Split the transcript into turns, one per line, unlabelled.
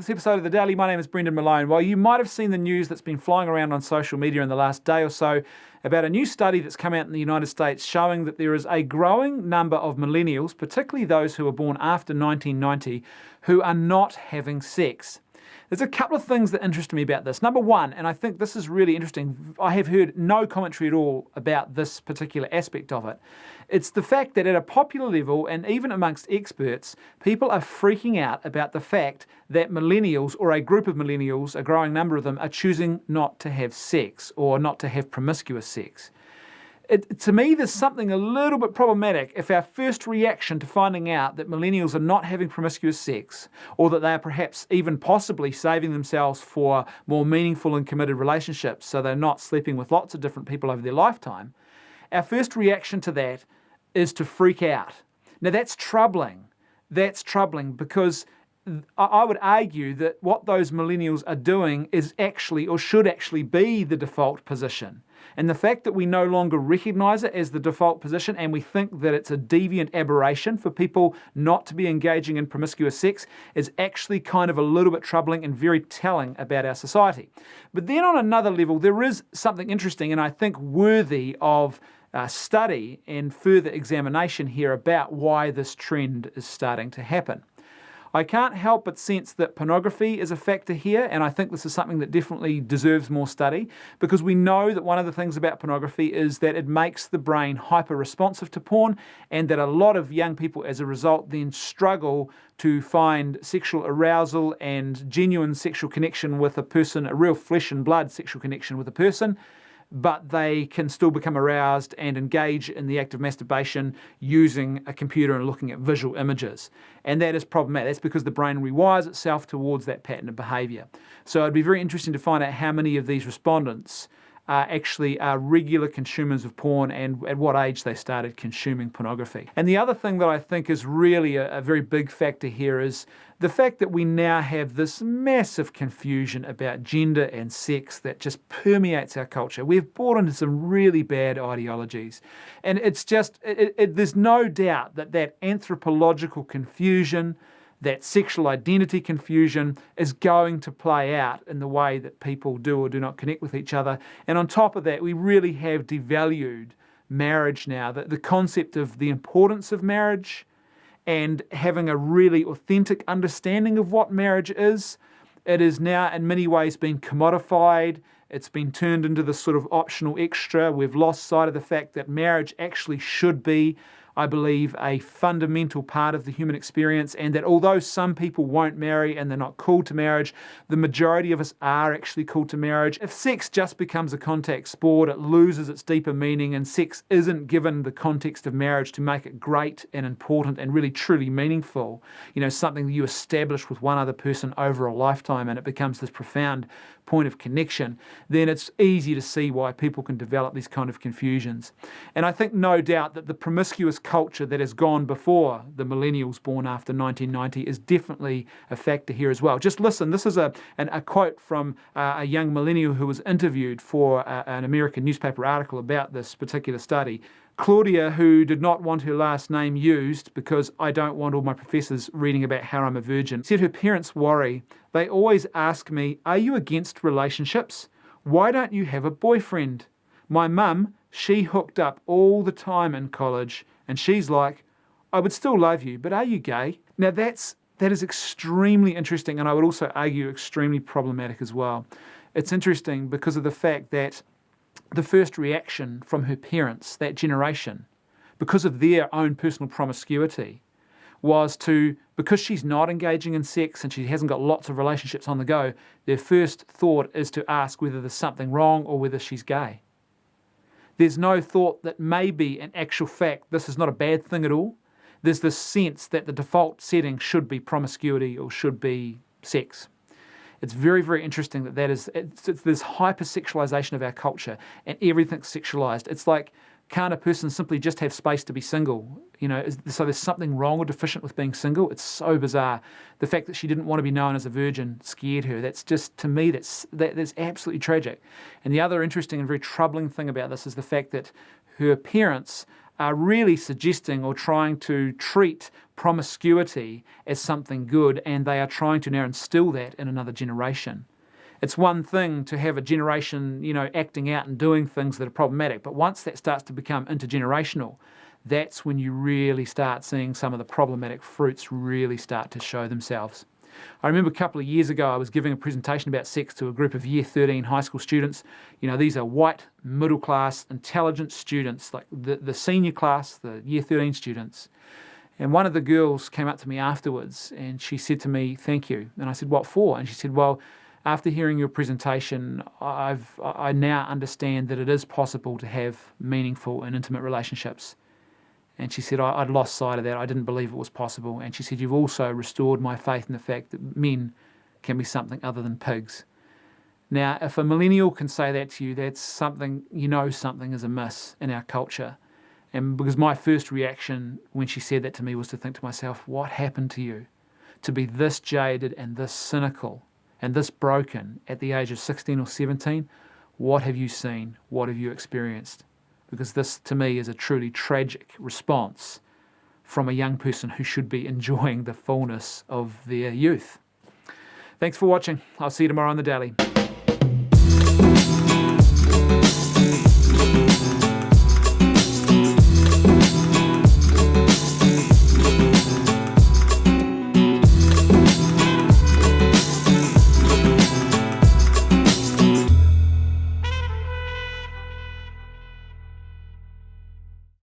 this episode of The Daily. My name is Brendan Malone. Well, you might have seen the news that's been flying around on social media in the last day or so about a new study that's come out in the United States showing that there is a growing number of millennials, particularly those who were born after 1990, who are not having sex. There's a couple of things that interest me about this. Number one, and I think this is really interesting, I have heard no commentary at all about this particular aspect of it. It's the fact that at a popular level, and even amongst experts, people are freaking out about the fact that millennials, or a group of millennials, a growing number of them, are choosing not to have sex or not to have promiscuous sex. To me, there's something a little bit problematic if our first reaction to finding out that millennials are not having promiscuous sex, or that they are perhaps even possibly saving themselves for more meaningful and committed relationships so they're not sleeping with lots of different people over their lifetime, our first reaction to that is to freak out. Now that's troubling. That's troubling because I would argue that what those millennials are doing is actually, or should actually be, the default position. And the fact that we no longer recognise it as the default position and we think that it's a deviant aberration for people not to be engaging in promiscuous sex is actually kind of a little bit troubling and very telling about our society. But then on another level, there is something interesting and I think worthy of study and further examination here about why this trend is starting to happen. I can't help but sense that pornography is a factor here, and I think this is something that definitely deserves more study, because we know that one of the things about pornography is that it makes the brain hyper-responsive to porn, and that a lot of young people, as a result, then struggle to find sexual arousal and genuine sexual connection with a person, a real flesh and blood sexual connection with a person, but they can still become aroused and engage in the act of masturbation using a computer and looking at visual images. And that is problematic. That's because the brain rewires itself towards that pattern of behaviour. So it'd be very interesting to find out how many of these respondents actually are regular consumers of porn and at what age they started consuming pornography. And the other thing that I think is really a very big factor here is the fact that we now have this massive confusion about gender and sex that just permeates our culture. We've bought into some really bad ideologies. And it's just, there's no doubt that anthropological confusion, that sexual identity confusion is going to play out in the way that people do or do not connect with each other. And on top of that, we really have devalued marriage now, the concept of the importance of marriage and having a really authentic understanding of what marriage is. It is now in many ways been commodified. It's been turned into this sort of optional extra. We've lost sight of the fact that marriage actually should be, I believe, a fundamental part of the human experience, and that although some people won't marry and they're not called to marriage, the majority of us are actually called to marriage. If sex just becomes a contact sport, it loses its deeper meaning, and sex isn't given the context of marriage to make it great and important and really truly meaningful, something that you establish with one other person over a lifetime, and it becomes this profound point of connection, then it's easy to see why people can develop these kind of confusions. And I think no doubt that the promiscuous culture that has gone before the millennials born after 1990 is definitely a factor here as well. Just listen, this is a quote from a young millennial who was interviewed for an American newspaper article about this particular study. Claudia, who did not want her last name used because I don't want all my professors reading about how I'm a virgin, said her parents worry. They always ask me, "Are you against relationships? Why don't you have a boyfriend?" My mum, she hooked up all the time in college, and she's like, "I would still love you, but are you gay?" Now that is extremely interesting, and I would also argue extremely problematic as well. It's interesting because of the fact that the first reaction from her parents, that generation, because of their own personal promiscuity, was because she's not engaging in sex and she hasn't got lots of relationships on the go, their first thought is to ask whether there's something wrong or whether she's gay. There's no thought that maybe, in actual fact, this is not a bad thing at all. There's this sense that the default setting should be promiscuity or should be sex. It's very, very interesting that it's this hypersexualization of our culture and everything's sexualized. It's like, can't a person simply just have space to be single? So there's something wrong or deficient with being single? It's so bizarre. The fact that she didn't want to be known as a virgin scared her. That's just, to me, that's absolutely tragic. And the other interesting and very troubling thing about this is the fact that her parents are really suggesting or trying to treat promiscuity as something good, and they are trying to now instill that in another generation. It's one thing to have a generation, acting out and doing things that are problematic, but once that starts to become intergenerational, that's when you really start seeing some of the problematic fruits really start to show themselves. I remember a couple of years ago I was giving a presentation about sex to a group of Year 13 high school students. These are white, middle-class, intelligent students, like the senior class, the Year 13 students. And one of the girls came up to me afterwards and she said to me, "Thank you." And I said, "What for?" And she said, "Well, after hearing your presentation, I now understand that it is possible to have meaningful and intimate relationships." And she said, I'd lost sight of that. I didn't believe it was possible. And she said, "You've also restored my faith in the fact that men can be something other than pigs." Now, if a millennial can say that to you, that's something, something is amiss in our culture. And because my first reaction when she said that to me was to think to myself, what happened to you to be this jaded and this cynical and this broken at the age of 16 or 17? What have you seen? What have you experienced? Because this, to me, is a truly tragic response from a young person who should be enjoying the fullness of their youth. Thanks for watching. I'll see you tomorrow on The Daily.